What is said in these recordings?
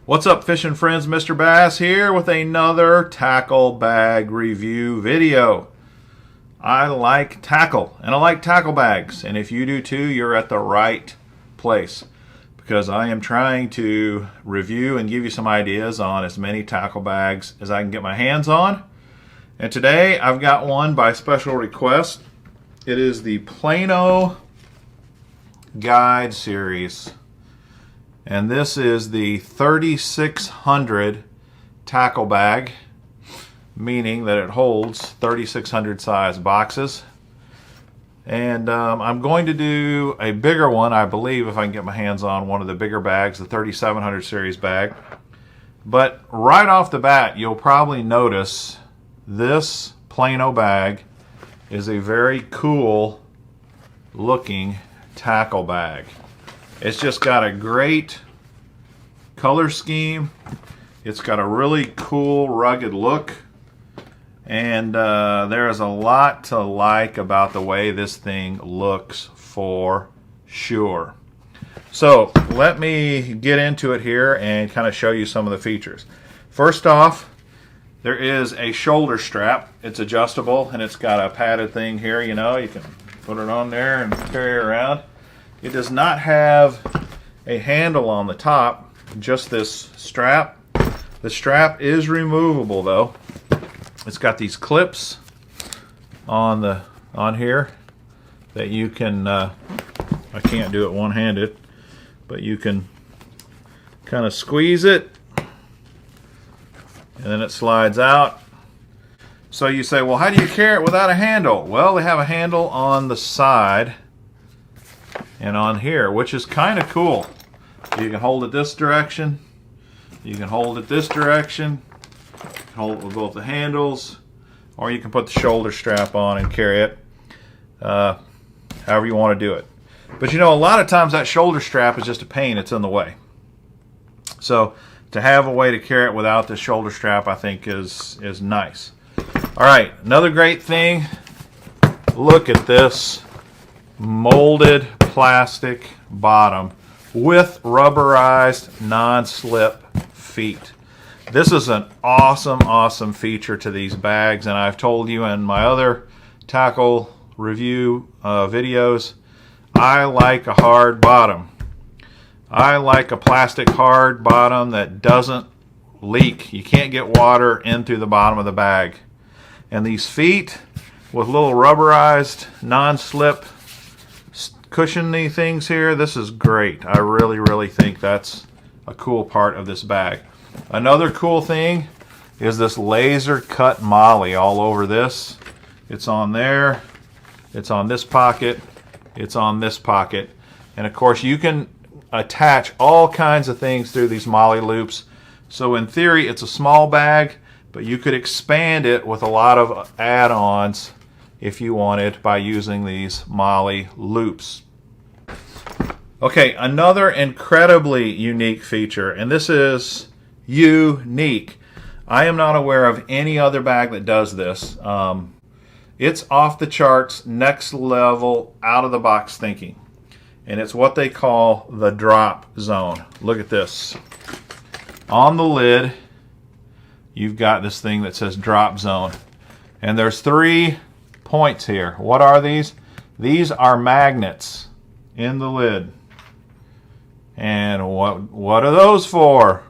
What's up, fishing friends? Mr. Bass here with another tackle bag review video. I like tackle and I like tackle bags, and if you do too, you're at the right place, because I am trying to review and give you some ideas on as many tackle bags as I can get my hands on. And today I've got one by special request. It is the Plano Guide series. And this is the 3600 tackle bag, meaning that it holds 3600 size boxes. And I'm going to do a bigger one, I believe, if I can get my hands on one of the bigger bags, the 3700 series bag. But right off the bat, you'll probably notice this Plano bag is a very cool looking tackle bag. It's just got a great color scheme. It's got a really cool, rugged look. And there is a lot to like about the way this thing looks for sure. So let me get into it here and kind of show you some of the features. First off, there is a shoulder strap. It's adjustable and it's got a padded thing here, you know, you can put it on there and carry it around. It does not have a handle on the top, just this strap. The strap is removable though. It's got these clips on here that you can, I can't do it one-handed, but you can kind of squeeze it and then it slides out. So you say, well, how do you carry it without a handle? Well, they have a handle on the side and on here, which is kind of cool. You can hold it this direction, you can hold it this direction, you can hold it with both the handles, or you can put the shoulder strap on and carry it however you want to do it. But you know, a lot of times that shoulder strap is just a pain, it's in the way. So to have a way to carry it without the shoulder strap, I think is nice. Alright, another great thing, look at this molded plastic bottom with rubberized non-slip feet. This is an awesome feature to these bags, and I've told you in my other tackle review videos, I like a hard bottom. I like a plastic hard bottom that doesn't leak. You can't get water in through the bottom of the bag. And these feet with little rubberized non-slip cushiony things here, this is great. I really think that's a cool part of this bag. Another cool thing is this laser cut molle all over this. It's on there, it's on this pocket, it's on this pocket, and of course you can attach all kinds of things through these molle loops. So in theory it's a small bag, but you could expand it with a lot of add-ons if you wanted by using these molle loops. Okay, another incredibly unique feature, and this is unique. I am not aware of any other bag that does this. It's off the charts, next level, out of the box thinking. And it's what they call the drop zone. Look at this. On the lid, you've got this thing that says drop zone. And there's 3 points here. What are these? These are magnets in the lid. And what are those for?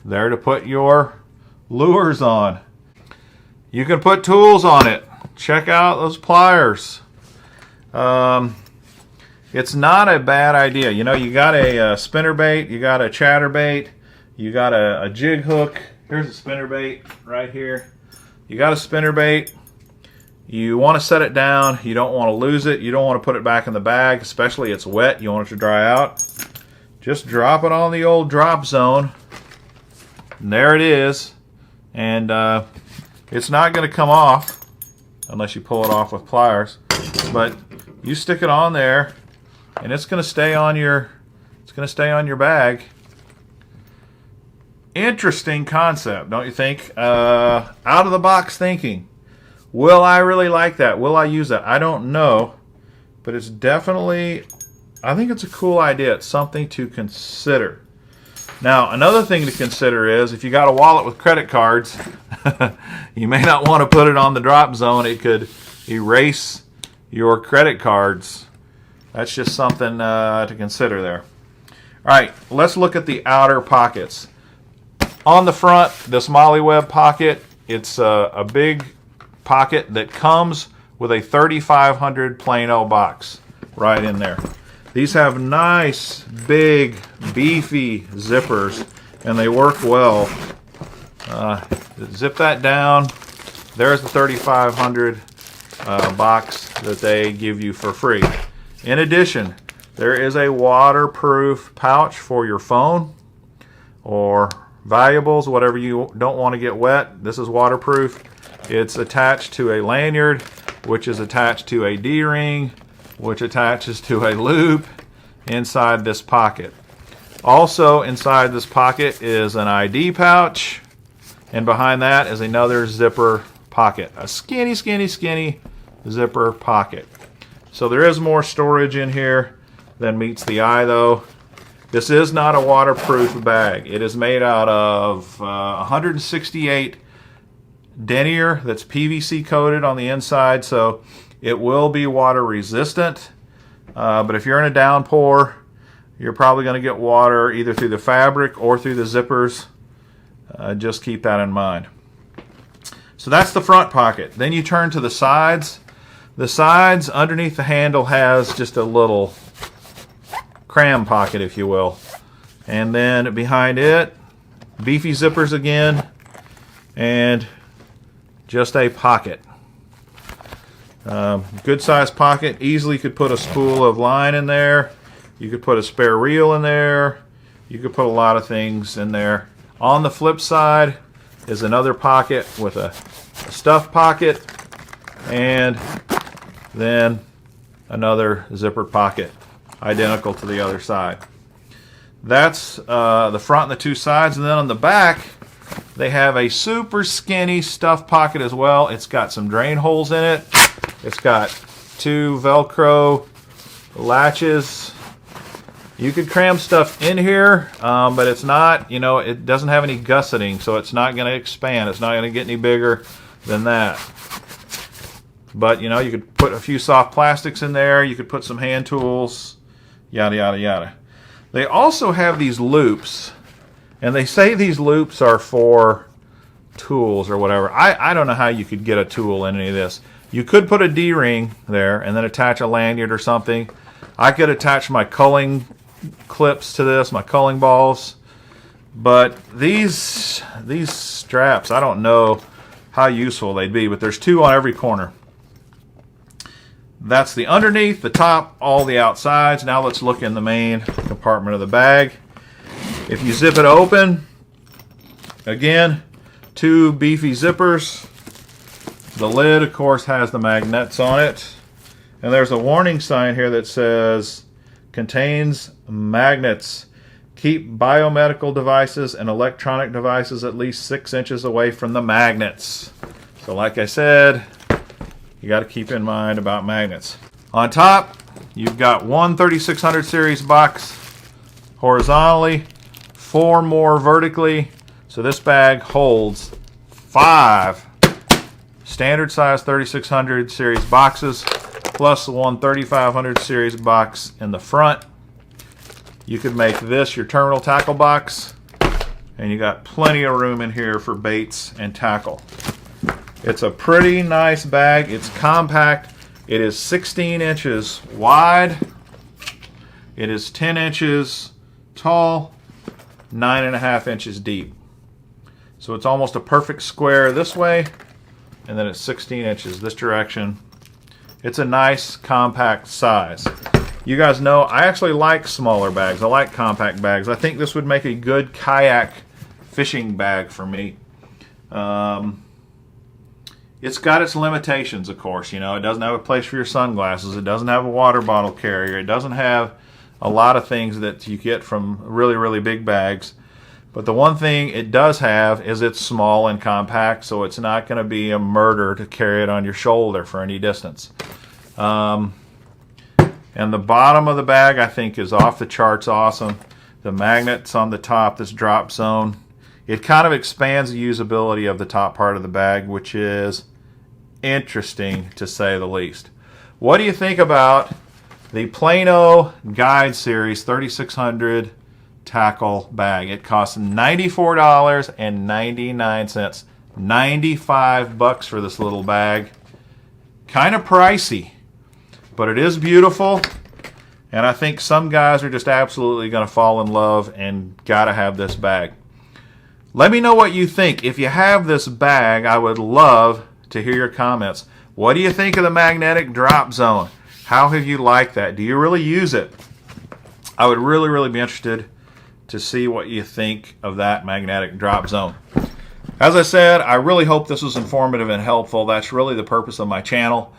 They're to put your lures on. You can put tools on it. Check out those pliers. It's not a bad idea. You know, you got a spinnerbait, you got a chatterbait, you got a jig hook. Here's a spinnerbait right here. You got a spinnerbait. You want to set it down. You don't want to lose it. You don't want to put it back in the bag, especially it's wet. You want it to dry out. Just drop it on the old drop zone. And there it is. And it's not going to come off unless you pull it off with pliers. But you stick it on there, and it's going to stay on your bag. Interesting concept, don't you think? Out of the box thinking. Will I really like that? Will I use that? I don't know, but it's definitely, I think it's a cool idea. It's something to consider. Now, another thing to consider is if you got a wallet with credit cards, you may not want to put it on the drop zone. It could erase your credit cards. That's just something to consider there. All right, let's look at the outer pockets. On the front, this molle web pocket, it's a big pocket that comes with a 3500 Plano box right in there. These have nice, big, beefy zippers, and they work well. Zip that down. There's the 3500 box that they give you for free. In addition, there is a waterproof pouch for your phone or valuables, whatever you don't want to get wet. This is waterproof. It's attached to a lanyard, which is attached to a D-ring, which attaches to a loop inside this pocket. Also inside this pocket is an ID pouch, and behind that is another zipper pocket. A skinny, skinny, skinny zipper pocket. So there is more storage in here than meets the eye though. This is not a waterproof bag. It is made out of 168 denier that's PVC coated on the inside, so it will be water resistant. But if you're in a downpour, you're probably going to get water either through the fabric or through the zippers. Just keep that in mind. So that's the front pocket. Then you turn to the sides. The sides underneath the handle has just a little cram pocket, if you will. And then behind it, beefy zippers again, and just a pocket. Good sized pocket. Easily could put a spool of line in there. You could put a spare reel in there. You could put a lot of things in there. On the flip side is another pocket with a stuff pocket, and then another zippered pocket identical to the other side. That's the front and the two sides. And then on the back they have a super skinny stuff pocket as well. It's got some drain holes in it. It's got two Velcro latches. You could cram stuff in here, but it's not, it doesn't have any gusseting, so it's not going to expand. It's not going to get any bigger than that. But, you could put a few soft plastics in there. You could put some hand tools, yada, yada, yada. They also have these loops, and they say these loops are for tools or whatever. I don't know how you could get a tool in any of this. You could put a D-ring there and then attach a lanyard or something. I could attach my culling clips to this, my culling balls. But these straps, I don't know how useful they'd be, but there's two on every corner. That's the underneath, the top, all the outsides. Now let's look in the main compartment of the bag. If you zip it open, again, two beefy zippers. The lid, of course, has the magnets on it. And there's a warning sign here that says, contains magnets. Keep biomedical devices and electronic devices at least 6 inches away from the magnets. So like I said, you got to keep in mind about magnets. On top, you've got one 3600 series box horizontally, 4 more vertically. So this bag holds 5 standard size 3600 series boxes, plus one 3500 series box in the front. You could make this your terminal tackle box, and you got plenty of room in here for baits and tackle. It's a pretty nice bag. It's compact. It is 16 inches wide. It is 10 inches tall, 9.5 inches deep. So it's almost a perfect square this way, and then it's 16 inches this direction. It's a nice compact size. You guys know I actually like smaller bags. I like compact bags. I think this would make a good kayak fishing bag for me. It's got its limitations, of course. It doesn't have a place for your sunglasses. It doesn't have a water bottle carrier. It doesn't have a lot of things that you get from really, really big bags. But the one thing it does have is it's small and compact, so it's not going to be a murder to carry it on your shoulder for any distance. And the bottom of the bag, I think, is off the charts awesome. The magnets on the top, this drop zone, it kind of expands the usability of the top part of the bag, which is interesting to say the least. What do you think about the Plano Guide Series 3600 tackle bag? It costs $94.99. 95 bucks for this little bag. Kind of pricey, but it is beautiful. And I think some guys are just absolutely going to fall in love and got to have this bag. Let me know what you think. If you have this bag, I would love to hear your comments. What do you think of the magnetic drop zone? How have you liked that? Do you really use it? I would really be interested to see what you think of that magnetic drop zone. As I said, I really hope this was informative and helpful. That's really the purpose of my channel.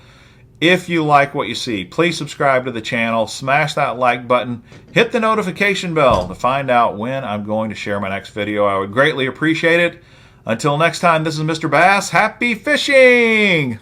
If you like what you see, please subscribe to the channel, smash that like button, hit the notification bell to find out when I'm going to share my next video. I would greatly appreciate it. Until next time, this is Mr. Bass. Happy fishing!